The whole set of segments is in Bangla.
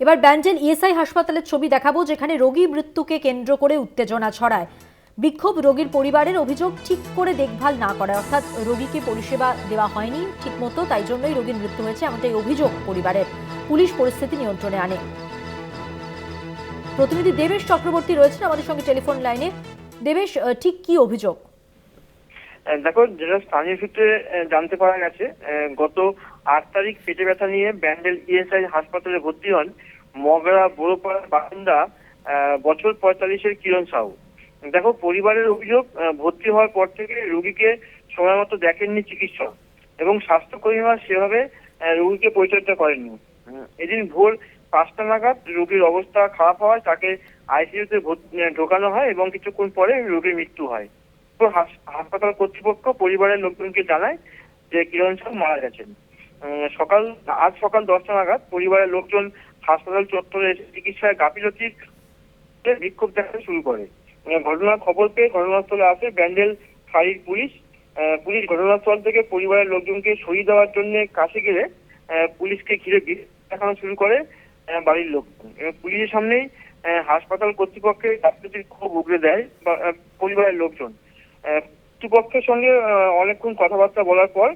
এবার ব্যান্ডেল ইএসআই হাসপাতালের ছবি দেখাবো, যেখানে রোগী মৃত্যুকে কেন্দ্র করে উত্তেজনা ছড়ায়। বিক্ষোভ রোগীর পরিবারের অভিযোগ ঠিক করে দেখভাল না করা, অর্থাৎ রোগীকে পরিষেবা দেওয়া হয়নি ঠিকমতো, তাই জন্যই রোগীর মৃত্যু হয়েছে, এমনটাই অভিযোগ পরিবারের। পুলিশ পরিস্থিতি নিয়ন্ত্রণে আনে। প্রতিনিধি দেবেশ চক্রবর্তী রয়েছেন আমাদের সঙ্গে টেলিফোন লাইনে। দেবেশ, ঠিক কি অভিযোগ? দেখো, যেটা স্থানীয় সূত্রে জানতে পারা গেছে, গত 8 তারিখ পেটে ব্যথা নিয়ে ব্যান্ডেল ইএসআই হাসপাতালে ভর্তি হন মগরা বড়পাড়ার বাসিন্দা বছর 45-এর কিরণ সাহু। দেখো, পরিবারের অভিযোগ, ভর্তি হওয়ার পর থেকে রোগীকে সময় মতো দেখেননি চিকিৎসক এবং স্বাস্থ্যকর্মীরা সেভাবে রোগীকে পরিচর্যা করেননি। এদিন ভোর 5টা নাগাদ রোগীর অবস্থা খারাপ হওয়ায় তাকে আইসিইউতে ঢোকানো হয় এবং কিছুক্ষণ পরে রোগীর মৃত্যু হয়। তো হাসপাতাল কর্তৃপক্ষ পরিবারের লোকজনকে জানায় যে কিরণ সাহু মারা গেছেন। আজ সকাল 10টা নাগাদ পরিবারের লোকজন হাসপাতাল চত্বরে এসে চিকিৎসায় গাফিলতির বিক্ষোভ দেখাতে শুরু করে। ঘটনার খবর পেয়ে ঘটনাস্থলে আসে ব্যান্ডেল ফাঁড়ির পুলিশ। পুলিশ ঘটনাস্থল থেকে পরিবারের লোকজনকে সই দেওয়ার জন্য কাছে গেলে পুলিশকে ঘিরে দেখানো শুরু করে বাড়ির লোকজন। পুলিশের সামনেই হাসপাতাল কর্তৃপক্ষের গাফিলতির ক্ষোভ উগরে দেয় পরিবারের লোকজন। কর্তৃপক্ষের সঙ্গে অনেকক্ষণ কথাবার্তা বলার পর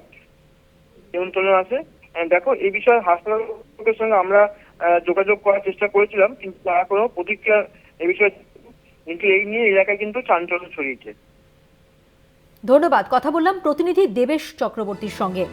নিয়ন্ত্রণে আসে। দেখো, এই বিষয়ে হাসপাতাল কর্তৃপক্ষের সঙ্গে আমরা যোগাযোগ করার চেষ্টা করেছিলাম, কিন্তু তারা কোনো প্রতিক্রিয়া এই বিষয়ে, কিন্তু এই নিয়ে এলাকায় কিন্তু চাঞ্চল্য ছড়িয়েছে। ধন্যবাদ। কথা বললাম প্রতিনিধি দেবেশ চক্রবর্তীর সঙ্গে।